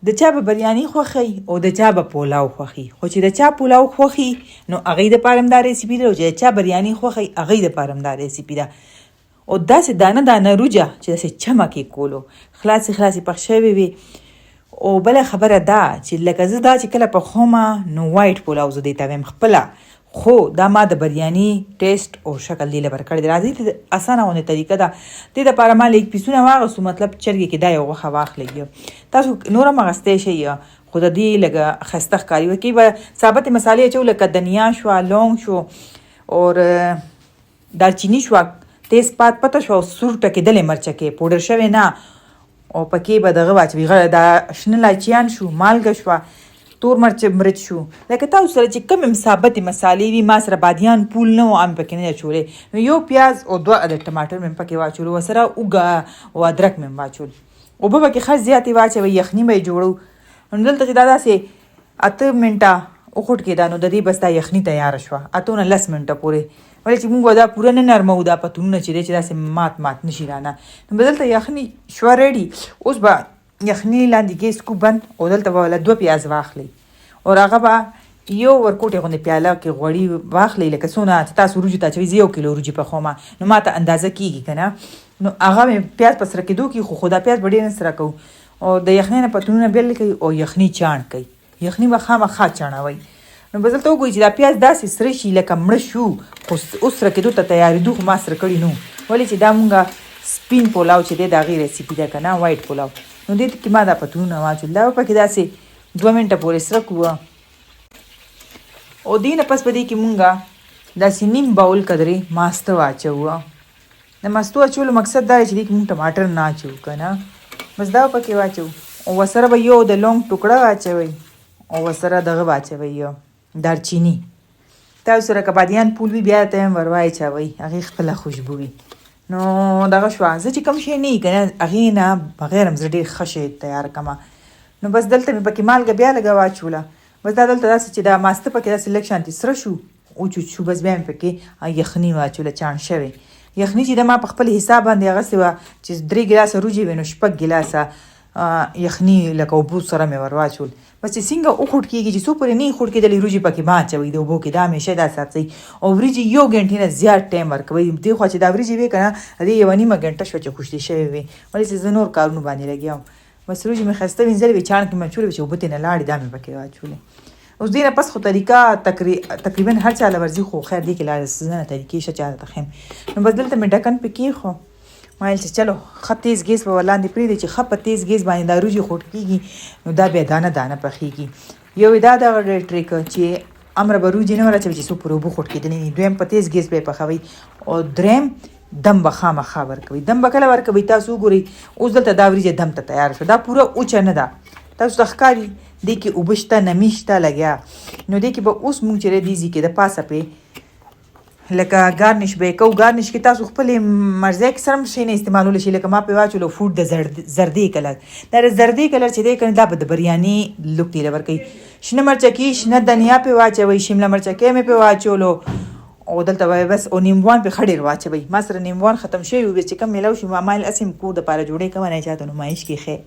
د چا به بریانی خوښي او د چا به پلاو خوښي، خو چې د چا پلاو خوښي نو هغې دپاره هم دا ریسیپي ده، او چې د چا بریانی خوښي هغې دپاره هم دا ریسیپي ده. او داسې دانه دانه روجه چې داسې چمک یې کولو، خلاصې خلاصې پخ شوې وي. او بله خبره دا چې لکه زه دا چې کله پخومه نو وایټ پلاو زه دې ته وایم خپله، خو دا ما د بریانی ټیسټ او شکل دې لپاره کړی دی. راځئ ته اسانه غوندې طریقه ده. دې دپاره ما لیک پیسونه واغستو، مطلب چرګې کې دا یو غوښه واخلئ. تاسو نور هم اخیستی شئ، خو د دې لږه ښایسته ښکاري. ورکې به ثابتې مسالې اچوو لکه دنیا شوه، لونګ شو، اور دارچیني شوه، تیز پات پته شوه، او سور ټکېدلې مرچکې پوډر شوې نه، او پکې به دغه واچوي، دا شنه لاچیان شو، مالګه شوه، تور مرچ شو. لکه تاسو سره چې کوم ثابتې مسالې وي، ما سره بادیان پول نه و، ام پکې نه اچولی، نو یو پیاز او 2 عدد ټماټر مې پکې واچولو، ورسره اوږه او ادرک مې واچول. اوبه پکې ښه زیاتې واچوئ، یخني به یې جوړو. نو دلته چې دا داسې 8 منټه وخوټ کېده، نو د دې بس دا یخني تیاره شوه 8 نه 10 منټه پورې. ولې چې موږ دا پوره نه نرمو دا پتونونه چې دی چې داسې مات نشي رانه. نو به دلته یخني شوه ریډي. اوس به یخني لاندې ګیس کو بند، او دلته به ولا 2 پیاز واخلئ، او هغه به یو ورکوټې غوندې پیاله کې غوړي واخلئ، لکه څونه چې تاسو روجي ته اچوئ. زه 1 کیلو روجي پخومه، نو ما ته اندازه کېږي که نه. نو هغه مې پیاز په سره کېدو کې، خو دا پیاز به ډېر نه سره کوو، او د یخنۍ نه پتونونه بیل کوي، او یخني چاڼ کوي. یخني به خامخا چاڼوئ. نو به دلته وګورئ چې دا پیاز داسې سره شي لکه مړه شو، خو اوس سره کېدو ته تیارېدو، خو ما سره کړي نو. ولې چې دا مونږه سپین پلاو چې دی د هغې ریسیپي ده که نه، وایټ پلاو. نو دې کې ما دا پتونونه واچول، دا به پکې داسې 2 منټه پورې سره کړو. او دې نه پس په دې کې مونږه داسې نیم باول قدرې ماسته واچوو. د ماستو اچولو مقصد دا دی چې دې کې مونږ ټماټر نه اچوو که نه، بس دا پکې واچوو. او ورسره به یو د لونګ ټوکړه واچوئ، او ورسره دغه واچوئ دارچیني. تاسو سره که بادیان پول وي بیا ته هم ور واچوئ، هغې خپله خوشبو وي. نو دغه شوه. زه چې کوم شی نه وي که نه، هغې نه بغیر هم زه ډېر ښه شی تیار کړمه. نو بس دلته مې پکې مالګه بیا لږه واچوله. بس دا دلته داسې چې دا ماسته پکې داسې لږ شانتې سره شو، اوچوچ شو، بس بیا مې پکې یخني واچوله چاڼ شوې. یخني چې د ما په خپل حساب باندې هغسې وه چې 3 ګلاسه روجې وې، نو 6 ګلاسه یخني لکه اوبو سره مې ور واچول. بس چې څنګه وخوټ کېږي چې څو پورې نه وي خوټ کېدلې، روجې پکې مه اچوئ د اوبو کې، دا همیشه دا ساتئ. او وریجې 1 غنټې نه زیات ټایم ورکوئ. دې خوا چې دا وریجې وې که نه، هغې 1.5 غنټه شوه چې خوشتې شوې وې، ولې چې زه نور کارونو باندې لګیا وم. بس روجې مې ښایسته وینځلې وې، چاڼ کې مې اچولې وې چې اوبه ترې نه لاړې، دا مې پکې واچولې. اوس دې نه پس خو طریقه تقریبا هر چا له ورځي، خو خیر دې کې لا زه نه طریقې ښه چا ته ښیم. نو بس دلته مې ډکن پې کېښو، ما ویل چې چلو ښه تیز ګیس به ورلاندې پرېږدئ چې ښه په تیز ګیس باندې دا روجې خوټ کېږي، نو دا بیا دانه دانه پخېږي. یو دا دغه ټریک چې امره به روجې نه ور اچوئ چې څو پورې اوبه خوټ کېدلې نه. دویم په تیز ګیس به یې پخوئ، او دریم دم به خامخا ورکوئ. دم به کله ورکوئ تاسو وګورئ. اوس دلته دا وریجې دم ته تیار شوه، دا پوره اوچه نه ده، تاسو ته ښکاري دې کې اوبه شته، نمي شته لګیا. نو دې کې به اوس مونږ چې دی ځي کې د پاسه پې لکه ګارنش به یې کوو. ګارنش کې تاسو خپلې مرضۍ کې سره هم شی نه استعمالولی شي. لکه ما پې واچولو فوډ د زردې کلر، دا د زردې کلر چې دی که نه، دا به د بریاني لوک دی ورکوي. شنه مرچکي، شنه دنیا پې واچوئ، شمله مرچکۍ مې پې واچولو، او دلته به بس او نیمبوان پې ښه ډېر واچوئ. ما سره نیمبوان ختم شوي و، چې کوم میلاو شي ما مایل هسې م کور دپاره جوړې کوه، نه چاته نمایش کې ښې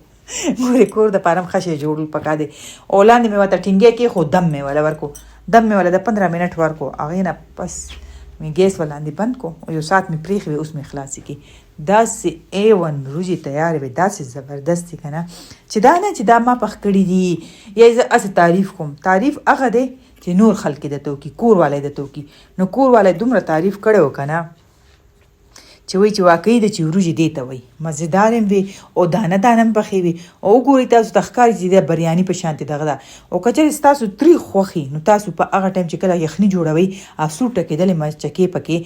ګورې کور دپاره هم ښه شی جوړول پکار دی. او لاندې مې ورته ټینګی کېښود، دم مې وله ورکو، دم مې وله د 15 منټ ورکو. هغې نه پس مې ګیس ورلاندې بند کو، او 1 ساعت مې پرېښې وې، اوس مې خلاصې کړې. داسې A1 روجې تیارې وې، داسې زبردست دي که نه، چې دا نه چې دا ما پخ کړي دي یا زه هسې تعریف کوم. تعریف هغه دی چې نور خلک درته وکړي، کور والی درته وکړي. نو کور والی دومره تعریف کړی و که نه، چې وایي چې واقعي ده چې وروجې دې ته وایي. مزېدار هم وي، او دانه دانه هم پخې وي، او وګورئ تاسو ته ښکاري چې د بریاني په شانتې دغه ده. او که چېرې ستاسو تریخ خوښي، نو تاسو په هغه ټایم چې کله یخني جوړوئ، افسوټ ټکېدلې مرچکې پکې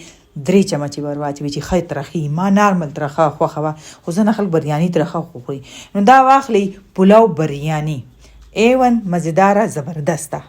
3 چمچې ور واچوئ چې ښه ترخي. ما نارمل ترخه خوښه وه، خو ځینې خلک بریاني ترخه خوري. نو دا واخلئ پلاو بریاني A1 مزېداره زبردسته.